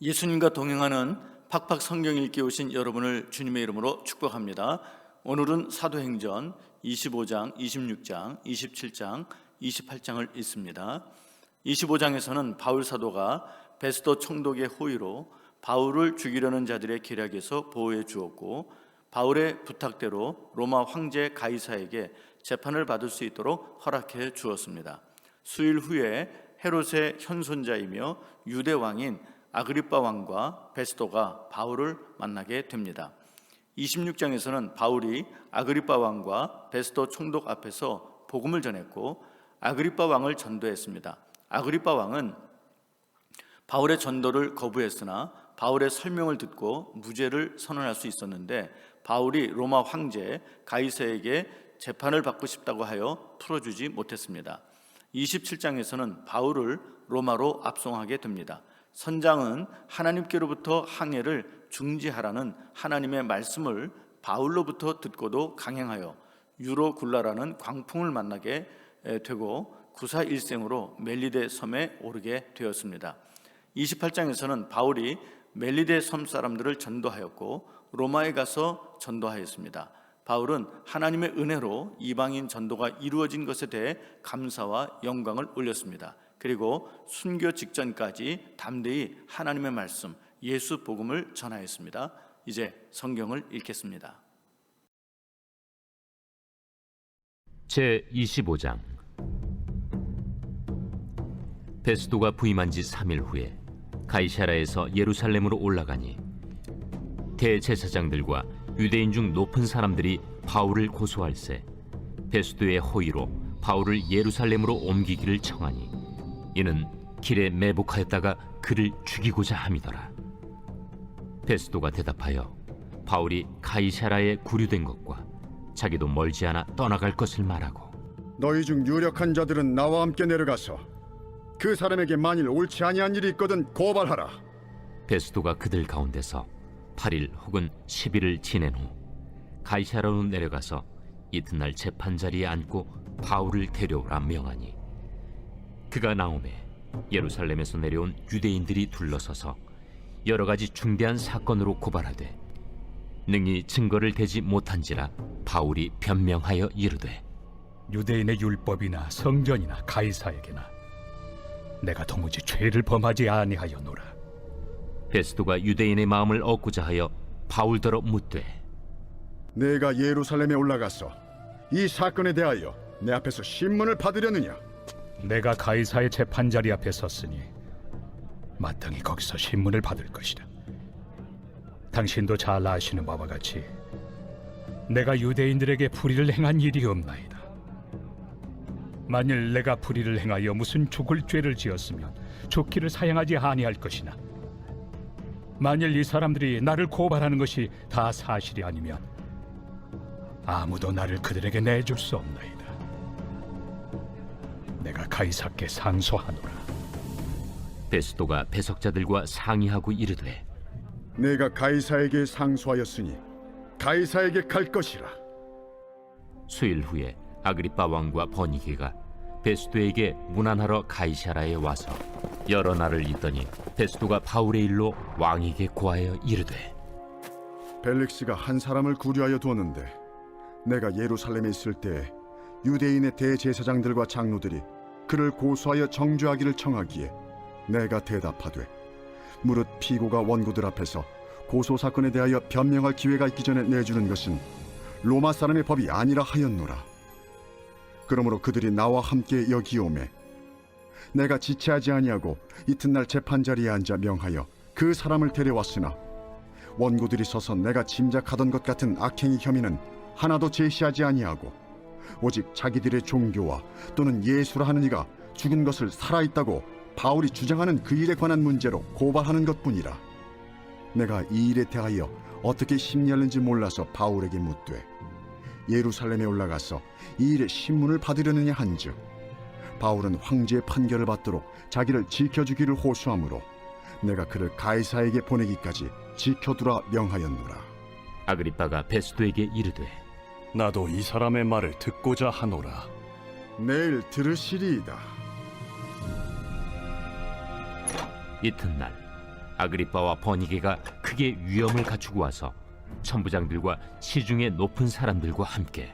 예수님과 동행하는 팍팍 성경 읽기 오신 여러분을 주님의 이름으로 축복합니다. 오늘은 사도행전 25장, 26장, 27장, 28장을 읽습니다. 25장에서는 바울 사도가 베스도 총독의 호의로 바울을 죽이려는 자들의 계략에서 보호해 주었고, 바울의 부탁대로 로마 황제 가이사에게 재판을 받을 수 있도록 허락해 주었습니다. 수일 후에 헤롯의 현손자이며 유대 왕인 아그리빠 왕과 베스도가 바울을 만나게 됩니다. 26장에서는 바울이 아그리빠 왕과 베스도 총독 앞에서 복음을 전했고, 아그리빠 왕을 전도했습니다. 아그리빠 왕은 바울의 전도를 거부했으나 바울의 설명을 듣고 무죄를 선언할 수 있었는데, 바울이 로마 황제 가이사에게 재판을 받고 싶다고 하여 풀어주지 못했습니다. 27장에서는 바울을 로마로 압송하게 됩니다. 선장은 하나님께로부터 항해를 중지하라는 하나님의 말씀을 바울로부터 듣고도 강행하여 유로굴라라는 광풍을 만나게 되고 구사일생으로 멜리데 섬에 오르게 되었습니다. 28장에서는 바울이 멜리데 섬 사람들을 전도하였고 로마에 가서 전도하였습니다. 바울은 하나님의 은혜로 이방인 전도가 이루어진 것에 대해 감사와 영광을 올렸습니다. 그리고 순교 직전까지 담대히 하나님의 말씀, 예수 복음을 전하였습니다. 이제 성경을 읽겠습니다. 제25장. 베스도가 부임한 지 3일 후에 가이사랴에서 예루살렘으로 올라가니 대제사장들과 유대인 중 높은 사람들이 바울을 고소할세 베스도의 호의로 바울을 예루살렘으로 옮기기를 청하니, 이는 길에 매복하였다가 그를 죽이고자 함이더라. 베스도가 대답하여 바울이 가이사랴에 구류된 것과 자기도 멀지 않아 떠나갈 것을 말하고, 너희 중 유력한 자들은 나와 함께 내려가서 그 사람에게 만일 옳지 아니한 일이 있거든 고발하라. 베스도가 그들 가운데서 8일 혹은 10일을 지낸 후 가이사랴로 내려가서 이튿날 재판 자리에 앉고 바울을 데려오라 명하니, 그가 나오매 예루살렘에서 내려온 유대인들이 둘러서서 여러 가지 중대한 사건으로 고발하되 능히 증거를 대지 못한지라 바울이 변명하여 이르되, 유대인의 율법이나 성전이나 가이사에게나 내가 도무지 죄를 범하지 아니하였노라. 베스도가 유대인의 마음을 얻고자 하여 바울더러 묻되, 내가 예루살렘에 올라가서 이 사건에 대하여 내 앞에서 신문을 받으려느냐? 내가 가이사의 재판자리 앞에 섰으니 마땅히 거기서 신문을 받을 것이다. 당신도 잘 아시는 바와 같이 내가 유대인들에게 불의를 행한 일이 없나이다. 만일 내가 불의를 행하여 무슨 죽을 죄를 지었으면 죽기를 사양하지 아니할 것이나, 만일 이 사람들이 나를 고발하는 것이 다 사실이 아니면 아무도 나를 그들에게 내줄 수 없나이다. 내가 가이사께 상소하노라. 베스도가 배석자들과 상의하고 이르되, 내가 가이사에게 상소하였으니 가이사에게 갈 것이라. 수일 후에 아그리빠 왕과 버니게가 베스도에게 문안하러 가이사랴에 와서 여러 날을 있더니 베스도가 바울의 일로 왕에게 고하여 이르되, 벨릭스가 한 사람을 구류하여 두었는데 내가 예루살렘에 있을 때 유대인의 대제사장들과 장로들이 그를 고소하여 정죄하기를 청하기에 내가 대답하되, 무릇 피고가 원고들 앞에서 고소 사건에 대하여 변명할 기회가 있기 전에 내주는 것은 로마 사람의 법이 아니라 하였노라. 그러므로 그들이 나와 함께 여기 오매 내가 지체하지 아니하고 이튿날 재판자리에 앉아 명하여 그 사람을 데려왔으나, 원고들이 서서 내가 짐작하던 것 같은 악행의 혐의는 하나도 제시하지 아니하고 오직 자기들의 종교와 또는 예수라 하는 이가 죽은 것을 살아있다고 바울이 주장하는 그 일에 관한 문제로 고발하는 것뿐이라. 내가 이 일에 대하여 어떻게 심리하는지 몰라서 바울에게 묻되, 예루살렘에 올라가서 이 일에 신문을 받으려느냐 한즉, 바울은 황제의 판결을 받도록 자기를 지켜주기를 호소하므로 내가 그를 가이사에게 보내기까지 지켜두라 명하였노라. 아그리빠가 베스도에게 이르되, 나도 이 사람의 말을 듣고자 하노라. 내일 들으시리이다. 이튿날 아그리빠와 버니게가 크게 위험을 갖추고 와서 천부장들과 시중의 높은 사람들과 함께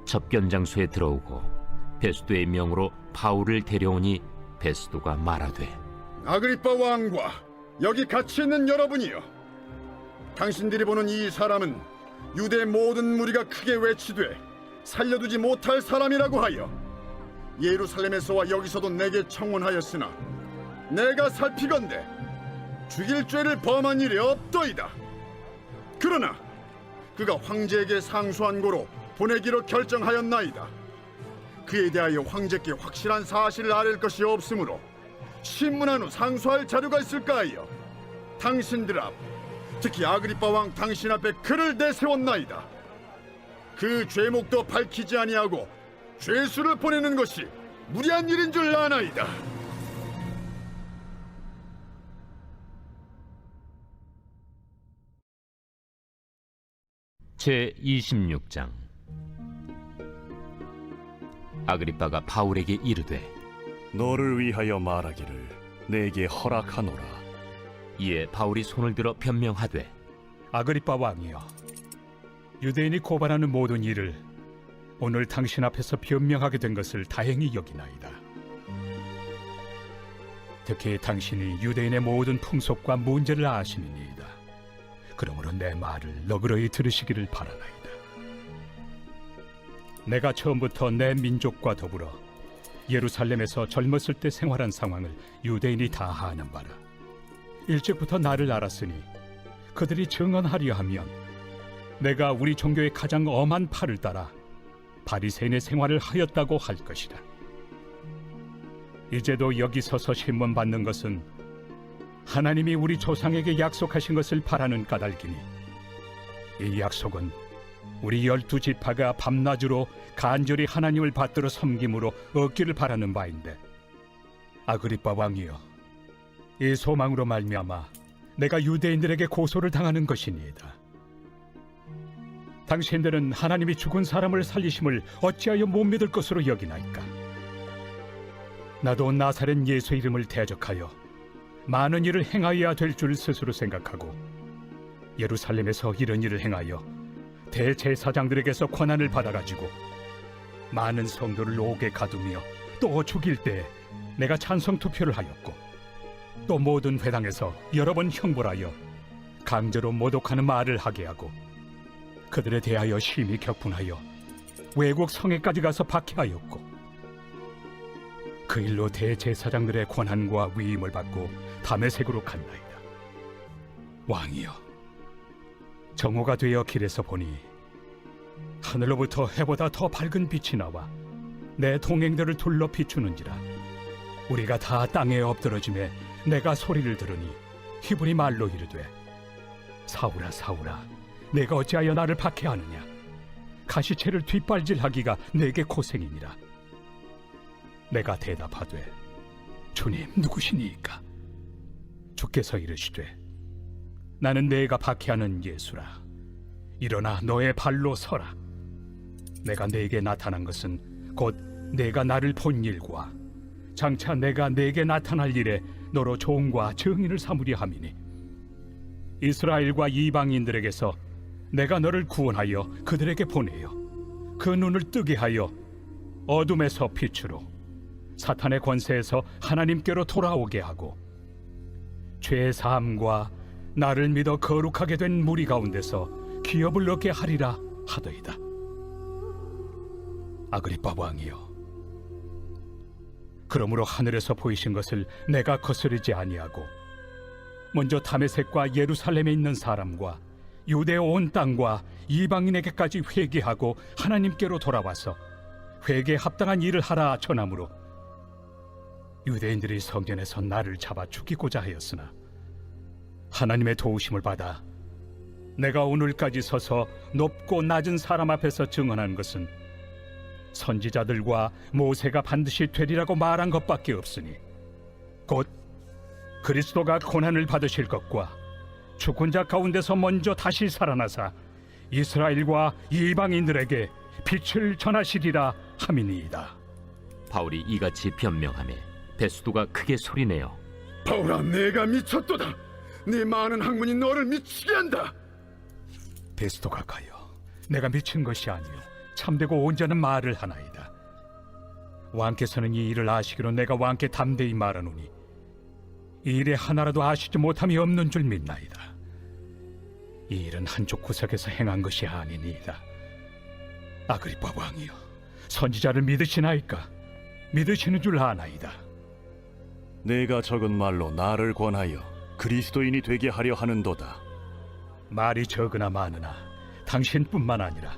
접견 장소에 들어오고 베스도의 명으로 바울을 데려오니 베스도가 말하되 아그리빠 왕과 여기 같이 있는 여러분이여, 당신들이 보는 이 사람은 유대 모든 무리가 크게 외치되 살려두지 못할 사람이라고 하여 예루살렘에서와 여기서도 내게 청혼하였으나 내가 살피건대 죽일 죄를 범한 일이 없더이다. 그러나 그가 황제에게 상소한 고로 보내기로 결정하였나이다. 그에 대하여 황제께 확실한 사실을 아랠 것이 없으므로 신문한 후 상소할 자료가 있을까 하여 당신들 앞, 특히 아그리빠 왕 당신 앞에 그를 내세웠나이다. 그 죄목도 밝히지 아니하고 죄수를 보내는 것이 무리한 일인 줄 아나이다. 제26장. 아그리빠가 바울에게 이르되 너를 위하여 말하기를 내게 허락하노라. 이에 바울이 손을 들어 변명하되 아그리빠 왕이여, 유대인이 고발하는 모든 일을 오늘 당신 앞에서 변명하게 된 것을 다행히 여기나이다. 특히 당신이 유대인의 모든 풍속과 문제를 아시니이다. 그러므로 내 말을 너그러이 들으시기를 바라나이다. 내가 처음부터 내 민족과 더불어 예루살렘에서 젊었을 때 생활한 상황을 유대인이 다 아는 바라. 일찍부터 나를 알았으니 그들이 증언하려 하면 내가 우리 종교의 가장 엄한 팔을 따라 바리새인의 생활을 하였다고 할 것이다. 이제도 여기 서서 신문 받는 것은 하나님이 우리 조상에게 약속하신 것을 바라는 까닭이니 이 약속은 우리 12지파가 밤낮으로 간절히 하나님을 받들어 섬김으로 얻기를 바라는 바인데, 아그리빠 왕이여, 이 소망으로 말미암아 내가 유대인들에게 고소를 당하는 것이니이다. 당신들은 하나님이 죽은 사람을 살리심을 어찌하여 못 믿을 것으로 여기나이까? 나도 나사렛 예수 이름을 대적하여 많은 일을 행하여야 될 줄 스스로 생각하고 예루살렘에서 이런 일을 행하여 대제사장들에게서 권한을 받아가지고 많은 성도를 옥에 가두며 또 죽일 때 내가 찬성 투표를 하였고, 또 모든 회당에서 여러 번 형벌하여 강제로 모독하는 말을 하게 하고 그들에 대하여 심히 격분하여 외국 성에까지 가서 박해하였고, 그 일로 대제사장들의 권한과 위임을 받고 다메섹으로 갔나이다. 왕이여, 정오가 되어 길에서 보니 하늘로부터 해보다 더 밝은 빛이 나와 내 동행들을 둘러 비추는지라. 우리가 다 땅에 엎드러짐에 내가 소리를 들으니 히브리 말로 이르되, 사울아 사울아, 내가 어찌하여 나를 박해하느냐? 가시채를 뒷발질하기가 내게 고생이니라. 내가 대답하되, 주님 누구시니이까? 주께서 이르시되, 나는 내가 박해하는 예수라. 일어나 너의 발로 서라. 내가 내게 나타난 것은 곧 내가 나를 본 일과 장차 내가 내게 나타날 일에 너로 종과 증인을 삼으려 함이니, 이스라엘과 이방인들에게서 내가 너를 구원하여 그들에게 보내어 그 눈을 뜨게 하여 어둠에서 빛으로, 사탄의 권세에서 하나님께로 돌아오게 하고, 죄 사함과 나를 믿어 거룩하게 된 무리 가운데서 기업을 얻게 하리라 하더이다. 아그리빠 왕이여, 그러므로 하늘에서 보이신 것을 내가 거스르지 아니하고 먼저 다메섹과 예루살렘에 있는 사람과 유대 온 땅과 이방인에게까지 회개하고 하나님께로 돌아와서 회개에 합당한 일을 하라 전함으로 유대인들이 성전에서 나를 잡아 죽이고자 하였으나 하나님의 도우심을 받아 내가 오늘까지 서서 높고 낮은 사람 앞에서 증언한 것은 선지자들과 모세가 반드시 되리라고 말한 것밖에 없으니, 곧 그리스도가 고난을 받으실 것과 죽은 자 가운데서 먼저 다시 살아나사 이스라엘과 이방인들에게 빛을 전하시리라 함이니이다. 바울이 이같이 변명하매 베스도가 크게 소리내어 바울아, 내가 미쳤도다. 네 많은 학문이 너를 미치게 한다. 베스도가 가여, 내가 미친 것이 아니요 참되고 온전한 말을 하나이다. 왕께서는 이 일을 아시기로 내가 왕께 담대히 말하노니 이 일에 하나라도 아시지 못함이 없는 줄 믿나이다. 이 일은 한쪽 구석에서 행한 것이 아니니이다. 아그리빠 왕이여, 선지자를 믿으시나이까? 믿으시는 줄 아나이다. 내가 적은 말로 나를 권하여 그리스도인이 되게 하려 하는도다. 말이 적으나 많으나 당신뿐만 아니라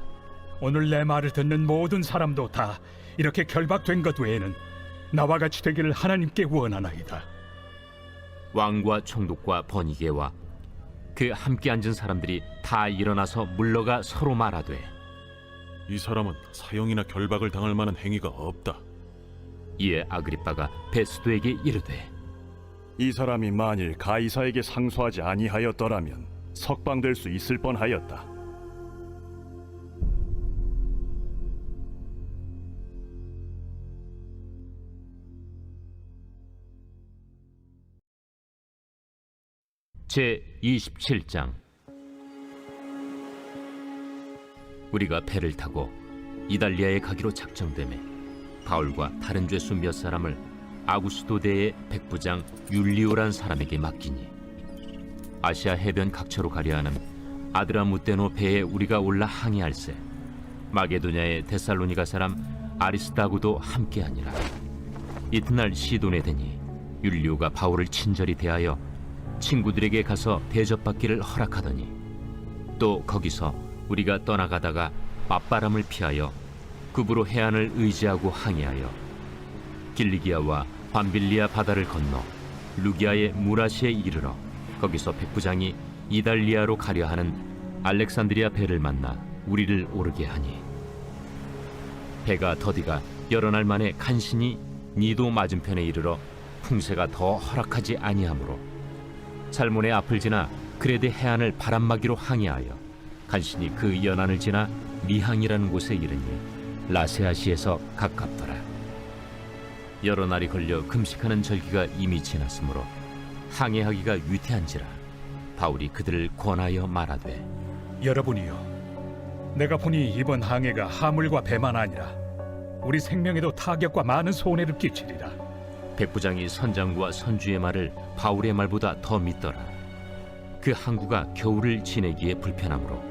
오늘 내 말을 듣는 모든 사람도 다 이렇게 결박된 것 외에는 나와 같이 되기를 하나님께 원하나이다. 왕과 총독과 번이게와 그 함께 앉은 사람들이 다 일어나서 물러가 서로 말하되, 이 사람은 사형이나 결박을 당할 만한 행위가 없다. 이에 아그리빠가 베스도에게 이르되, 이 사람이 만일 가이사에게 상소하지 아니하였더라면 석방될 수 있을 뻔하였다. 제 27장. 우리가 배를 타고 이달리아에 가기로 작정되매 바울과 다른 죄수 몇 사람을 아구스도대의 백부장 율리오란 사람에게 맡기니, 아시아 해변 각처로 가려 하는 아드라무테노 배에 우리가 올라 항해할세 마게도냐의 데살로니가 사람 아리스다고도 함께하니라. 이튿날 시돈에 되니 율리오가 바울을 친절히 대하여 친구들에게 가서 대접받기를 허락하더니, 또 거기서 우리가 떠나가다가 맞바람을 피하여 급으로 해안을 의지하고 항해하여 길리기아와 밤빌리아 바다를 건너 루기아의 무라시에 이르러 거기서 백부장이 이달리아로 가려 하는 알렉산드리아 배를 만나 우리를 오르게 하니, 배가 더디가 여러 날 만에 간신히 니도 맞은편에 이르러 풍세가 더 허락하지 아니하므로 살몬의 앞을 지나 그레데 해안을 바람막이로 항해하여 간신히 그 연안을 지나 미항이라는 곳에 이르니 라세아시에서 가깝더라. 여러 날이 걸려 금식하는 절기가 이미 지났으므로 항해하기가 위태한지라 바울이 그들을 권하여 말하되, 여러분이여, 내가 보니 이번 항해가 하물과 배만 아니라 우리 생명에도 타격과 많은 손해를 끼치리라. 백부장이 선장과 선주의 말을 바울의 말보다 더 믿더라. 그 항구가 겨울을 지내기에 불편하므로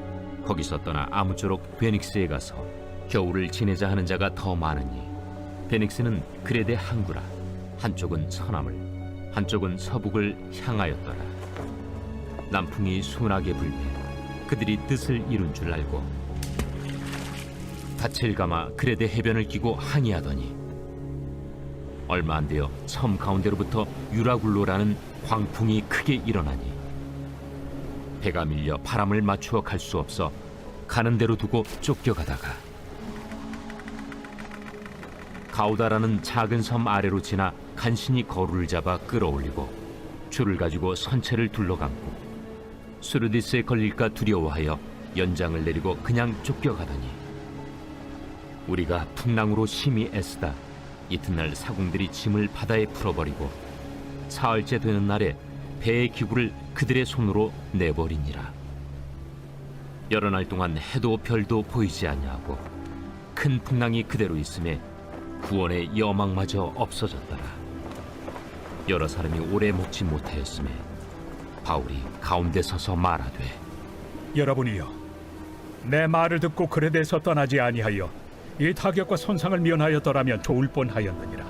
거기서 떠나 아무쪼록 베닉스에 가서 겨울을 지내자 하는 자가 더 많으니, 베닉스는 그레데 항구라. 한쪽은 서남을, 한쪽은 서북을 향하였더라. 남풍이 순하게 불매 그들이 뜻을 이룬 줄 알고 닻을 감아 그레데 해변을 끼고 항해하더니, 얼마 안 되어 섬 가운데로부터 유라굴로라는 광풍이 크게 일어나니 배가 밀려 바람을 맞추어 갈 수 없어 가는 대로 두고 쫓겨가다가 가우다라는 작은 섬 아래로 지나 간신히 거루를 잡아 끌어올리고 줄을 가지고 선체를 둘러감고 수르디스에 걸릴까 두려워하여 연장을 내리고 그냥 쫓겨가더니, 우리가 풍랑으로 심히 애쓰다 이튿날 사공들이 짐을 바다에 풀어버리고 사흘째 되는 날에 배의 기구를 그들의 손으로 내버리니라. 여러 날 동안 해도 별도 보이지 아니하고 큰 풍랑이 그대로 있음에 구원의 여망마저 없어졌더라. 여러 사람이 오래 먹지 못하였음에 바울이 가운데 서서 말하되, 여러분이여, 내 말을 듣고 그레데에서 떠나지 아니하여 이 타격과 손상을 면하였더라면 좋을 뻔하였느니라.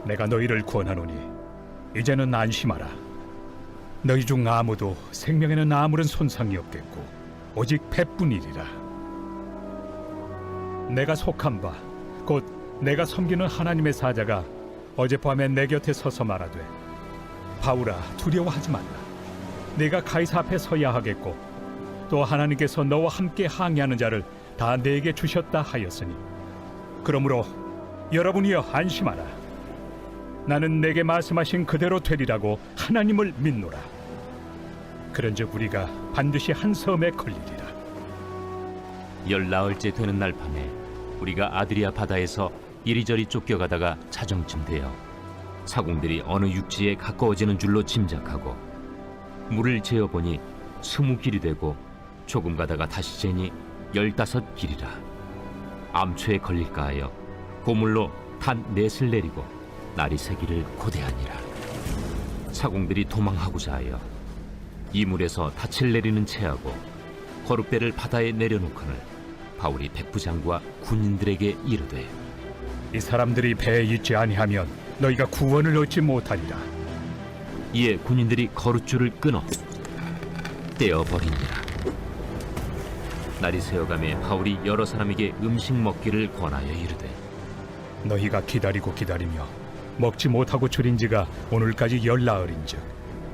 내가 너희를 권하노니 이제는 안심하라. 너희 중 아무도 생명에는 아무런 손상이 없겠고 오직 배뿐이리라. 내가 속한 바 곧 내가 섬기는 하나님의 사자가 어젯밤에 내 곁에 서서 말하되, 바울아, 두려워하지 말라. 내가 가이사 앞에 서야 하겠고 또 하나님께서 너와 함께 항해하는 자를 다 내게 주셨다 하였으니, 그러므로 여러분이여 안심하라. 나는 내게 말씀하신 그대로 되리라고 하나님을 믿노라. 그런즉 우리가 반드시 한 섬에 걸리리라. 열나흘째 되는 날 밤에 우리가 아드리아 바다에서 이리저리 쫓겨가다가 자정쯤 되어 사공들이 어느 육지에 가까워지는 줄로 짐작하고 물을 재어보니 20길이 되고 조금 가다가 다시 재니 15길이라. 암초에 걸릴까 하여 고물로 단 넷을 내리고 날이 새기를 고대하니라. 사공들이 도망하고자 하여 이물에서 닻을 내리는 채하고 거룩대를 바다에 내려놓거늘 바울이 백부장과 군인들에게 이르되 이 사람들이 배에 있지 아니하면 너희가 구원을 얻지 못하리라. 이에 군인들이 거룻줄을 끊어 떼어버리니라. 날이 새어가매 바울이 여러 사람에게 음식 먹기를 권하여 이르되 너희가 기다리며 먹지 못하고 줄인 지가 오늘까지 열나흘인즉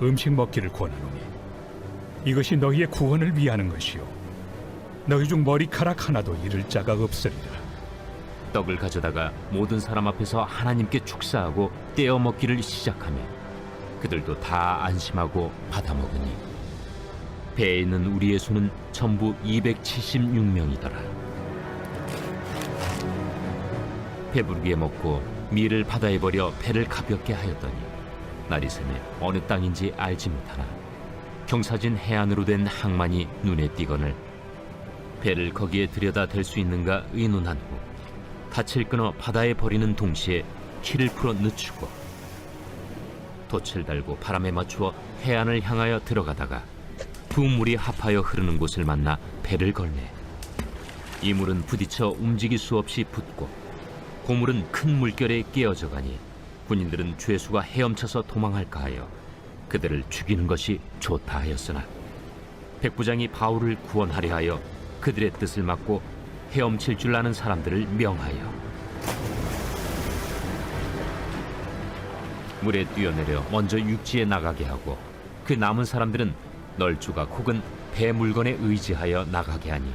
음식 먹기를 권하노니 이것이 너희의 구원을 위하는 것이요 너희 중 머리카락 하나도 잃을 자가 없으리라. 떡을 가져다가 모든 사람 앞에서 하나님께 축사하고 떼어 먹기를 시작하며 그들도 다 안심하고 받아 먹으니 배에 있는 우리의 수는 전부 276명이더라. 배부르게 먹고 밀을 바다에 버려 배를 가볍게 하였더니 날이 새매 어느 땅인지 알지 못하나 경사진 해안으로 된 항만이 눈에 띄거늘 배를 거기에 들여다 댈 수 있는가 의논한 후 닻을 끊어 바다에 버리는 동시에 키를 풀어 늦추고 돛을 달고 바람에 맞추어 해안을 향하여 들어가다가 두 물이 합하여 흐르는 곳을 만나 배를 걸매 이 물은 부딪혀 움직일 수 없이 붙고 고물은 큰 물결에 깨어져 가니 군인들은 죄수가 헤엄쳐서 도망할까 하여 그들을 죽이는 것이 좋다 하였으나 백부장이 바울을 구원하려 하여 그들의 뜻을 막고 헤엄칠 줄 아는 사람들을 명하여 물에 뛰어내려 먼저 육지에 나가게 하고 그 남은 사람들은 널조각 혹은 배 물건에 의지하여 나가게 하니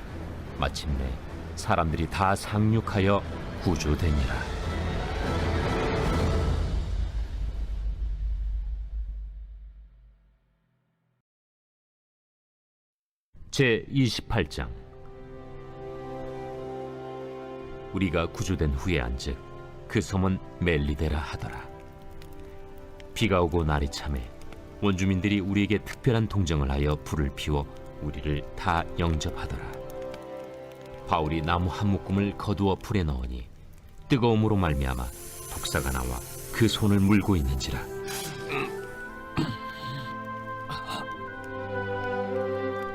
마침내 사람들이 다 상륙하여 구조되니라. 제28장. 우리가 구조된 후에 안즉 그 섬은 멜리데라 하더라. 비가 오고 날이 차매 원주민들이 우리에게 특별한 동정을 하여 불을 피워 우리를 다 영접하더라. 바울이 나무 한 묶음을 거두어 불에 넣으니 뜨거움으로 말미암아 독사가 나와 그 손을 물고 있는지라.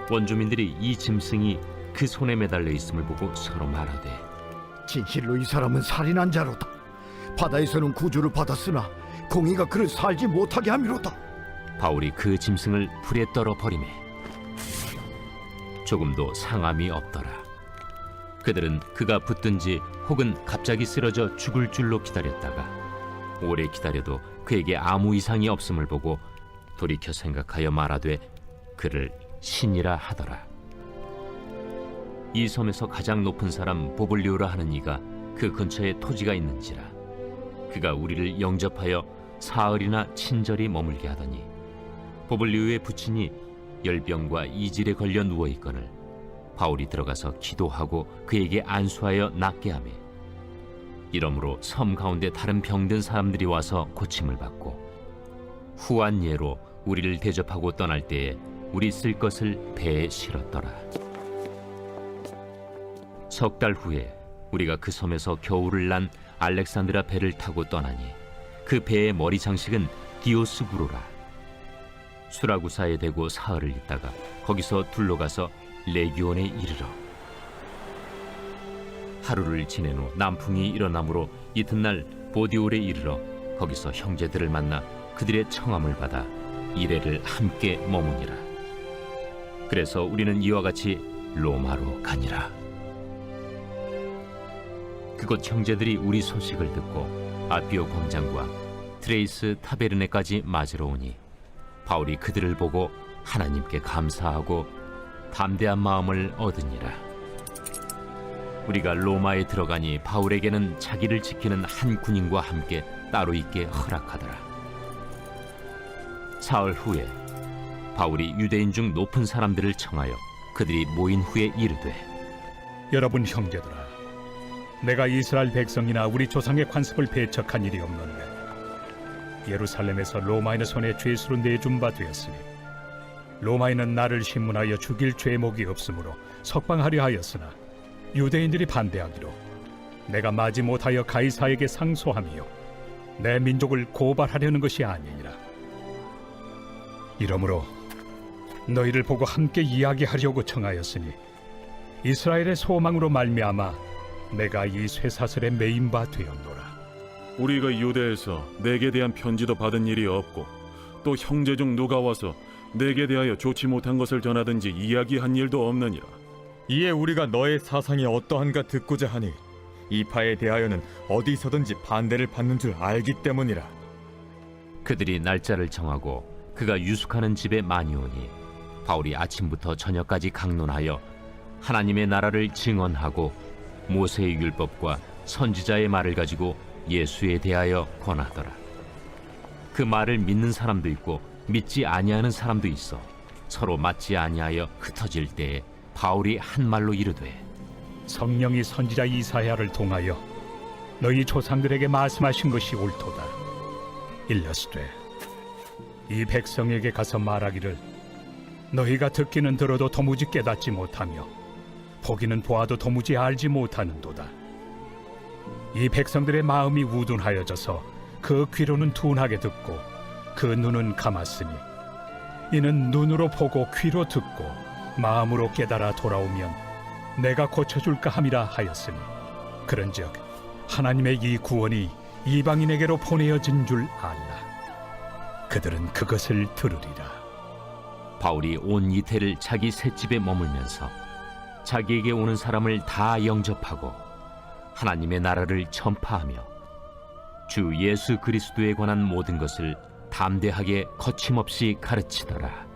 원주민들이 이 짐승이 그 손에 매달려 있음을 보고 서로 말하되 진실로 이 사람은 살인한 자로다. 바다에서는 구주를 받았으나 공의가 그를 살지 못하게 함이로다. 바울이 그 짐승을 불에 떨어 버리매 조금도 상함이 없더라. 그들은 그가 붙든지 혹은 갑자기 쓰러져 죽을 줄로 기다렸다가 오래 기다려도 그에게 아무 이상이 없음을 보고 돌이켜 생각하여 말하되 그를 신이라 하더라. 이 섬에서 가장 높은 사람 보블리오라 하는 이가 그 근처에 토지가 있는지라. 그가 우리를 영접하여 사흘이나 친절히 머물게 하더니 보블리오의 부친이 열병과 이질에 걸려 누워 있거늘 바울이 들어가서 기도하고 그에게 안수하여 낫게 하매 이러므로 섬 가운데 다른 병든 사람들이 와서 고침을 받고 후한 예로 우리를 대접하고 떠날 때에 우리 쓸 것을 배에 실었더라. 석 달 후에 우리가 그 섬에서 겨울을 난 알렉산드라 배를 타고 떠나니 그 배의 머리 장식은 디오스구로라. 수라구사에 대고 사흘을 있다가 거기서 둘러가서 레기온에 이르러 하루를 지낸 후 남풍이 일어나므로 이튿날 보디올에 이르러 거기서 형제들을 만나 그들의 청함을 받아 이레를 함께 머무니라. 그래서 우리는 이와 같이 로마로 가니라. 그곳 형제들이 우리 소식을 듣고 아피오 광장과 트레이스 타베르네까지 맞으러 오니 바울이 그들을 보고 하나님께 감사하고 담대한 마음을 얻으니라. 우리가 로마에 들어가니 바울에게는 자기를 지키는 한 군인과 함께 따로 있게 허락하더라. 사흘 후에 바울이 유대인 중 높은 사람들을 청하여 그들이 모인 후에 이르되 여러분 형제들아, 내가 이스라엘 백성이나 우리 조상의 관습을 배척한 일이 없는데 예루살렘에서 로마인의 손에 죄수로 내준 바 되었으니 로마인은 나를 신문하여 죽일 죄목이 없으므로 석방하려 하였으나 유대인들이 반대하기로 내가 마지 못하여 가이사에게 상소하며 내 민족을 고발하려는 것이 아니니라. 이러므로 너희를 보고 함께 이야기하려고 청하였으니 이스라엘의 소망으로 말미암아 내가 이 쇠사슬에 매인 바 되었노라. 우리가 유대에서 내게 대한 편지도 받은 일이 없고 또 형제 중 누가 와서 내게 대하여 좋지 못한 것을 전하든지 이야기한 일도 없느니라. 이에 우리가 너의 사상이 어떠한가 듣고자 하니 이 파에 대하여는 어디서든지 반대를 받는 줄 알기 때문이라. 그들이 날짜를 정하고 그가 유숙하는 집에 많이 오니 바울이 아침부터 저녁까지 강론하여 하나님의 나라를 증언하고 모세의 율법과 선지자의 말을 가지고 예수에 대하여 권하더라. 그 말을 믿는 사람도 있고 믿지 아니하는 사람도 있어 서로 맞지 아니하여 흩어질 때에 바울이 한 말로 이르되 성령이 선지자 이사야를 통하여 너희 조상들에게 말씀하신 것이 옳도다. 일러스되 이 백성에게 가서 말하기를 너희가 듣기는 들어도 도무지 깨닫지 못하며 보기는 보아도 도무지 알지 못하는도다. 이 백성들의 마음이 우둔하여져서 그 귀로는 둔하게 듣고 그 눈은 감았으니 이는 눈으로 보고 귀로 듣고 마음으로 깨달아 돌아오면 내가 고쳐줄까 함이라 하였으니 그런즉 하나님의 이 구원이 이방인에게로 보내어진 줄 알라. 그들은 그것을 들으리라. 바울이 온 이태를 자기 셋집에 머물면서 자기에게 오는 사람을 다 영접하고 하나님의 나라를 전파하며 주 예수 그리스도에 관한 모든 것을 담대하게 거침없이 가르치더라.